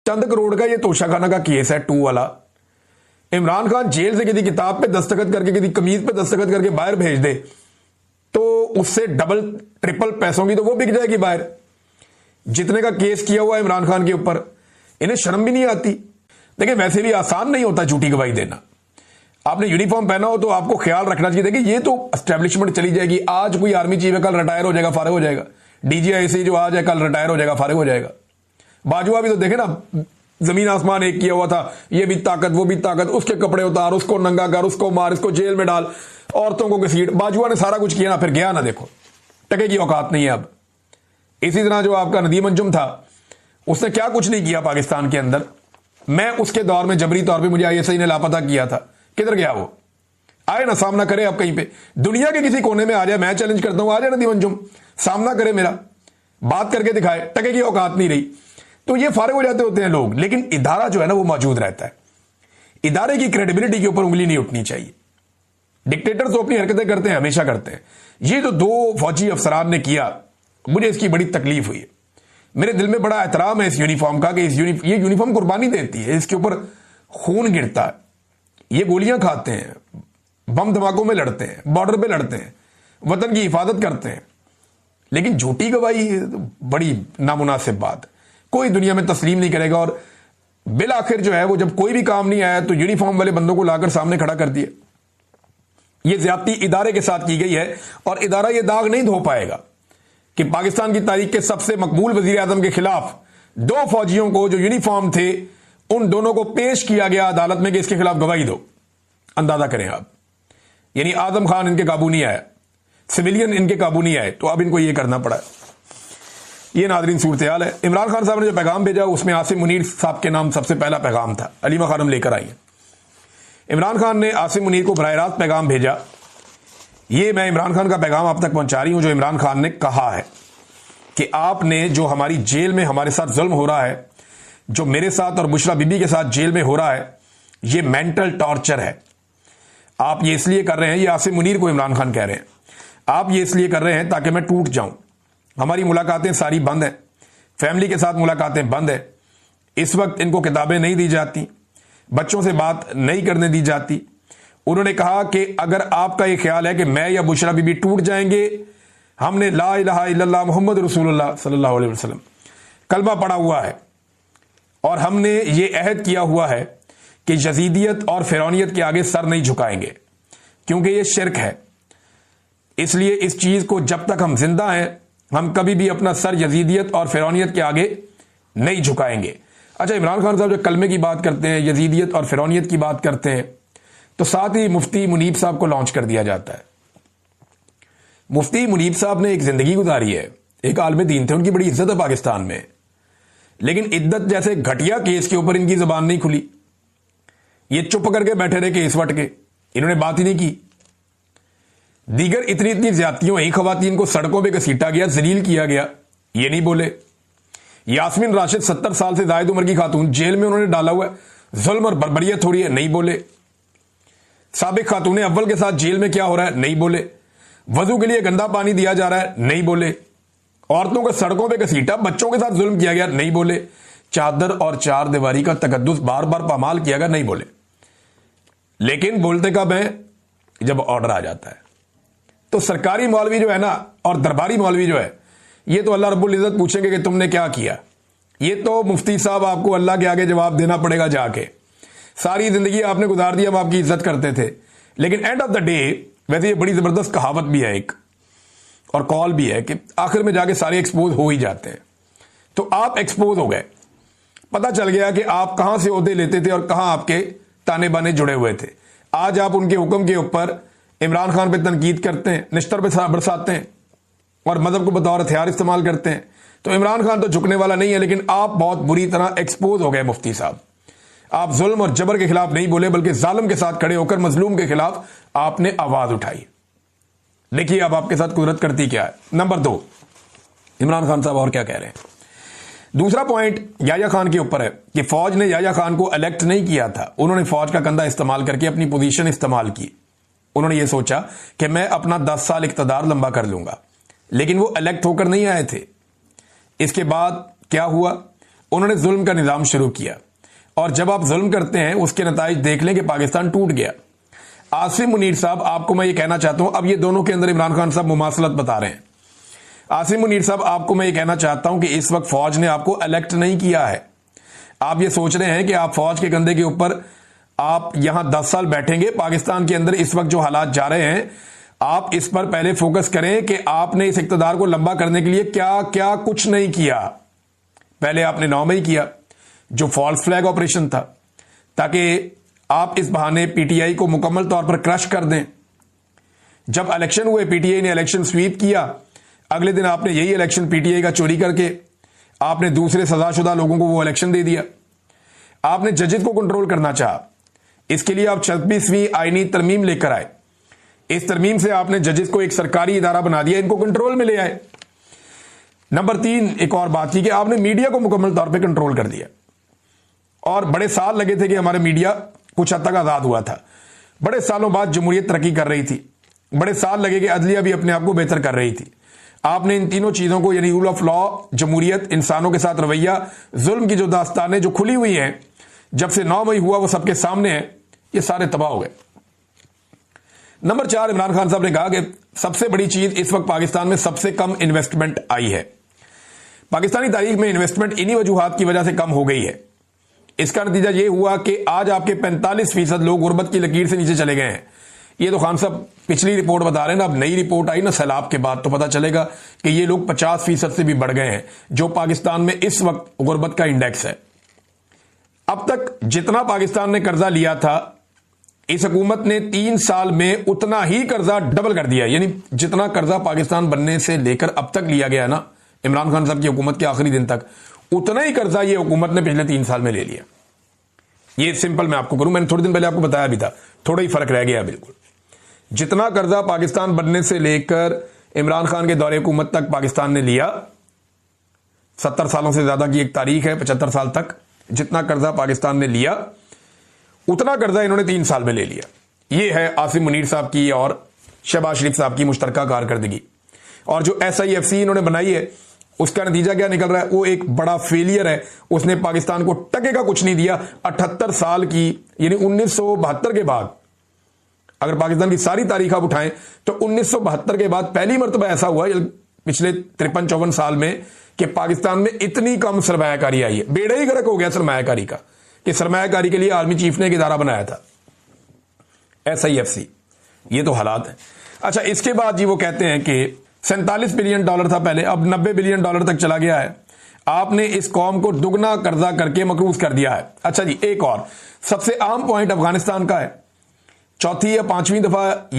चंद करोड़ का ये तोशाखाना का केस है 2 वाला। इमरान खान जेल से किसी किताब पे दस्तखत करके, किसी कमीज पे दस्तखत करके बाहर भेज दे तो उससे डबल ट्रिपल पैसों की तो वो बिक जाएगी बाहर। जितने का केस किया हुआ इमरान खान के ऊपर, इन्हें शर्म भी नहीं आती। देखिए वैसे भी आसान नहीं होता झूठी गवाही देना। आपने यूनिफॉर्म पहना हो तो आपको ख्याल रखना चाहिए। देखिए ये तो एस्टेब्लिशमेंट चली जाएगी, आज कोई आर्मी चीफ है कल रिटायर हो जाएगा, फारिग हो जाएगा। डीजीआईसी जो आज है कल रिटायर हो जाएगा, फारिग हो जाएगा। बाजुआ भी तो देखे ना, जमीन आसमान एक किया हुआ था, ये भी ताकत वो भी ताकत, उसके कपड़े उतार, उसको नंगा कर, उसको मार, इसको जेल में डाल, औरतों को घसीट। बाजुआ ने सारा कुछ किया ना, फिर गया ना, देखो टके की औकात नहीं है अब। इसी तरह जो आपका नदीम अंजुम था, उसने क्या कुछ नहीं किया पाकिस्तान के अंदर। मैं उसके दौर में जबरी तौर पे मुझे आईएसआई ने लापता किया था, किधर गया वो? आए ना, सामना करे आप कहीं पे, दुनिया के किसी कोने में आ जाए, मैं चैलेंज करता हूं, आ जाए नदीम अंजुम, सामना करे मेरा, बात करके दिखाए। टके की औकात नहीं रही तो ये फारिग हो जाते होते हैं लोग। लेकिन इदारा जो है ना वो मौजूद रहता है। इदारे की क्रेडिबिलिटी के ऊपर उंगली नहीं उठनी चाहिए। डिक्टेटर तो अपनी हरकतें करते हैं, हमेशा करते हैं। ये जो 2 फौजी अफसरान ने किया, मुझे इसकी बड़ी तकलीफ हुई है। मेरे दिल में बड़ा एहतराम है इस यूनिफॉर्म का कि ये यूनिफॉर्म कुर्बानी देती है, इसके ऊपर खून गिरता है, ये गोलियां खाते हैं, बम धमाकों में लड़ते हैं, बॉर्डर पे लड़ते हैं, वतन की हिफाजत करते हैं। लेकिन झूठी गवाही बड़ी नामुनासिब बात, कोई दुनिया में तस्लीम नहीं करेगा। और बिल आखिर जो है वो जब कोई भी काम नहीं आया तो यूनिफॉर्म वाले बंदों को लाकर सामने खड़ा कर दिया। ये ज्यादती इदारे के साथ की गई है और इदारा ये दाग नहीं धो पाएगा कि पाकिस्तान की तारीख के सबसे मकबूल वजीर आजम के खिलाफ 2 फौजियों को जो यूनिफॉर्म थे, उन दोनों को पेश किया गया अदालत में कि इसके खिलाफ गवाही दो। अंदाजा करें आप, यानी आजम खान इनके काबू नहीं आया, सिविलियन इनके काबू नहीं आए, तो अब इनको यह करना पड़ा। ये नाज़रीन सूरत हाल है। इमरान खान साहब ने जो पैगाम भेजा उसमें आसिम मुनीर साहब के नाम सबसे पहला पैगाम था। अलीमा खानम लेकर आई है। इमरान खान ने आसिम मुनीर को बराह रास्त पैगाम भेजा। ये मैं इमरान खान का पैगाम आप तक पहुंचा रही हूं। जो इमरान खान ने कहा है कि आपने जो हमारी जेल में हमारे साथ जुल्म हो रहा है, जो मेरे साथ और बुशरा बीबी के साथ जेल में हो रहा है, ये मेंटल टॉर्चर है। आप ये इसलिए कर रहे हैं, ये आसिम मुनीर को इमरान खान कह रहे हैं, आप ये इसलिए कर रहे हैं ताकि मैं टूट जाऊं। हमारी मुलाकातें सारी बंद हैं, फैमिली के साथ मुलाकातें बंद है। इस वक्त इनको किताबें नहीं दी जाती, बच्चों से बात नहीं करने दी जाती। उन्होंने कहा कि अगर आपका यह ख्याल है कि मैं या बुशरा बीबी टूट जाएंगे, हमने ला इलाहा इल्लल्लाह मुहम्मद रसूलुल्लाह सल्लल्लाहु अलैहि वसल्लम कलमा पढ़ा हुआ है और हमने ये अहद किया हुआ है कि यजीदियत और फिरौनियत के आगे सर नहीं झुकाएंगे, क्योंकि ये शिरक है। इसलिए इस चीज को जब तक हम जिंदा हैं, हम कभी भी अपना सर यजीदियत और फिरौनियत के आगे नहीं झुकाएंगे। अच्छा, इमरान खान साहब जो कलमे की बात करते हैं, यजीदियत और फिरौनियत की बात करते हैं, तो साथ ही मुफ्ती मुनीब साहब को लॉन्च कर दिया जाता है। मुफ्ती मुनीब साहब ने एक जिंदगी गुजारी है, एक आलम दीन थे, उनकी बड़ी इज्जत है पाकिस्तान में, लेकिन इद्दत जैसे घटिया केस के ऊपर इनकी जबान नहीं खुली। ये चुप करके बैठे रहे केस वट के, इन्होंने बात ही नहीं की। दीगर इतनी इतनी ज्यादतियों ही खवातीन को सड़कों पे घसीटा गया, जलील किया गया, ये नहीं बोले। यास्मीन राशिद 70 साल से जायद उम्र की खातून, जेल में उन्होंने डाला हुआ है, जुल्म और बर्बरियत हो रही है, नहीं बोले। साबिक खातून अव्वल के साथ जेल में क्या हो रहा है, नहीं बोले। वजू के लिए गंदा पानी दिया जा रहा है, नहीं बोले। औरतों को सड़कों पे घसीटा, बच्चों के साथ जुल्म किया गया, नहीं बोले। चादर और चार दीवारी का तकद्दुस बार बार पामाल किया गया, नहीं बोले। लेकिन बोलते कब है, जब ऑर्डर आ जाता है। तो सरकारी मौलवी जो है ना और दरबारी मौलवी जो है, ये तो अल्लाह रब्बुल इज्जत पूछेंगे कि तुमने क्या किया। ये तो मुफ्ती साहब आपको अल्लाह के आगे जवाब देना पड़ेगा जाके। सारी जिंदगी आपने गुजार दी, हम आपकी इज्जत करते थे, लेकिन एंड ऑफ द डे, वैसे ये बड़ी जबरदस्त कहावत भी है एक और कॉल भी है कि आखिर में जाके सारे एक्सपोज हो ही जाते हैं। तो आप एक्सपोज हो गए, पता चल गया कि आप कहां से ओहदे लेते थे और कहां आपके ताने बाने जुड़े हुए थे। आज आप उनके हुक्म के ऊपर इमरान खान पे तनकीद करते हैं, निश्तर पे बरसाते हैं और मजहब को बतौर हथियार इस्तेमाल करते हैं। तो इमरान खान तो झुकने वाला नहीं है, लेकिन आप बहुत बुरी तरह एक्सपोज हो गए मुफ्ती साहब। आप जुल्म और जबर के खिलाफ नहीं बोले, बल्कि जालिम के साथ खड़े होकर मजलूम के खिलाफ आपने आवाज उठाई। देखिए अब आपके साथ कुदरत करती क्या है। नंबर 2, इमरान खान साहब और क्या कह रहे हैं। दूसरा पॉइंट याया खान के ऊपर है कि फौज ने याया खान को इलेक्ट नहीं किया था, उन्होंने फौज का कंधा इस्तेमाल करके अपनी पोजीशन इस्तेमाल की। उन्होंने ये सोचा कि मैं अपना 10 साल इक्तदार लंबा कर लूंगा, लेकिन वो इलेक्ट होकर नहीं आए थे। इसके बाद क्या हुआ, उन्होंने जुल्म का निजाम शुरू किया, और जब आप जुल्म करते हैं उसके नताइज देख लें कि पाकिस्तान टूट गया। आसिम मुनीर साहब, आपको मैं ये कहना चाहता हूं, अब ये दोनों के अंदर इमरान खान साहब मुमासलत बता रहे हैं। आसिम मुनीर साहब, आपको मैं ये कहना चाहता हूं कि इस वक्त फौज ने आपको इलेक्ट नहीं किया है। आप ये सोच रहे हैं कि आप फौज के कंधे के ऊपर आप यहां 10 साल बैठेंगे। पाकिस्तान के अंदर इस वक्त जो हालात जा रहे हैं, आप इस पर पहले फोकस करें कि आपने इस इक्तदार को लंबा करने के लिए क्या क्या कुछ नहीं किया। पहले आपने 9 मई किया, जो फॉल्स फ्लैग ऑपरेशन था, ताकि आप इस बहाने पीटीआई को मुकम्मल तौर पर क्रश कर दें। जब इलेक्शन हुए, पीटीआई ने इलेक्शन स्वीप किया, अगले दिन आपने यही इलेक्शन पीटीआई का चोरी करके आपने दूसरे सजाशुदा लोगों को वो इलेक्शन दे दिया। आपने जजेस को कंट्रोल करना चाहा, इसके लिए आप 26वीं आईनी तरमीम लेकर आए। इस तरमीम से आपने जजेस को एक सरकारी इदारा बना दिया, इनको कंट्रोल में ले आए। नंबर 3, एक और बात की कि आपने मीडिया को मुकम्मल तौर पे कंट्रोल कर दिया, और बड़े साल लगे थे कि हमारे मीडिया कुछ हद तक आजाद हुआ था। बड़े सालों बाद जमहूरियत तरक्की कर रही थी, बड़े साल लगे कि अदलिया भी अपने आप को बेहतर कर रही थी। आपने इन तीनों चीजों को, यानी रूल ऑफ लॉ, जमहूरियत, इंसानों के साथ रवैया, जुल्म की जो दास्तानें जो खुली हुई हैं, जब से 9 मई हुआ वो सबके सामने है, ये सारे तबाह हो गए। नंबर 4, इमरान खान साहब ने कहा कि सबसे बड़ी चीज इस वक्त पाकिस्तान में सबसे कम इन्वेस्टमेंट आई है। पाकिस्तानी तारीख में इन्वेस्टमेंट इन्हीं वजूहात की वजह से कम हो गई है। इसका नतीजा यह हुआ कि आज आपके 45% लोग गुर्बत की लकीर से नीचे चले गए हैं। ये तो खान साहब पिछली रिपोर्ट बता रहे हैं ना, अब नई रिपोर्ट आई ना सैलाब के बाद, तो पता चलेगा कि ये लोग 50% से भी बढ़ गए हैं, जो पाकिस्तान में इस वक्त गुर्बत का इंडेक्स है। अब तक जितना पाकिस्तान ने कर्जा लिया था, इस हुकूमत ने 3 साल में उतना ही कर्जा डबल कर दिया। यानी जितना कर्जा पाकिस्तान बनने से लेकर अब तक लिया गया ना, इमरान खान साहब की हुकूमत के आखिरी दिन तक, उतना ही कर्जा ये हुकूमत ने पिछले 3 साल में ले लिया। ये सिंपल मैं आपको करूं, मैंने थोड़े दिन पहले आपको बताया भी था, थोड़ा ही फर्क रह गया बिल्कुल। जितना कर्जा पाकिस्तान बनने से लेकर इमरान खान के दौरे हुकूमत तक पाकिस्तान ने लिया, 70 सालों से ज्यादा की एक तारीख है, 75 साल तक जितना कर्जा पाकिस्तान ने लिया, उतना कर्जा इन्होंने 3 साल में ले लिया। यह है आसिम मुनीर साहब की और शहबाज शरीफ साहब की मुश्तरका कारकर्दगी। और जो SIFC इन्होंने बनाई है, उसका नतीजा क्या निकल रहा है? वो एक बड़ा फेलियर है। उसने पाकिस्तान को टके का कुछ नहीं दिया। 78 साल की, यानी 1972 के बाद, अगर पाकिस्तान की सारी तारीख आप उठाएं तो 1972 के बाद पहली मरतबा ऐसा हुआ पिछले 53-54 साल में कि पाकिस्तान में इतनी कम सरमायाकारी आई है। बेड़ा ही गर्क हो गया सरमायाकारी का, कि सरमायाकारी के लिए आर्मी चीफ ने एक इदारा बनाया था, SIFC। ये तो हालात है। अच्छा, इसके बाद जी वो कहते हैं कि $47 बिलियन था पहले, अब $90 बिलियन तक चला गया है। आपने इस कौम को दुगना कर्जा करके मकरूज कर दिया है। अच्छा जी, एक और सबसे अहम पॉइंट अफगानिस्तान का है। चौथी या 5वीं दफा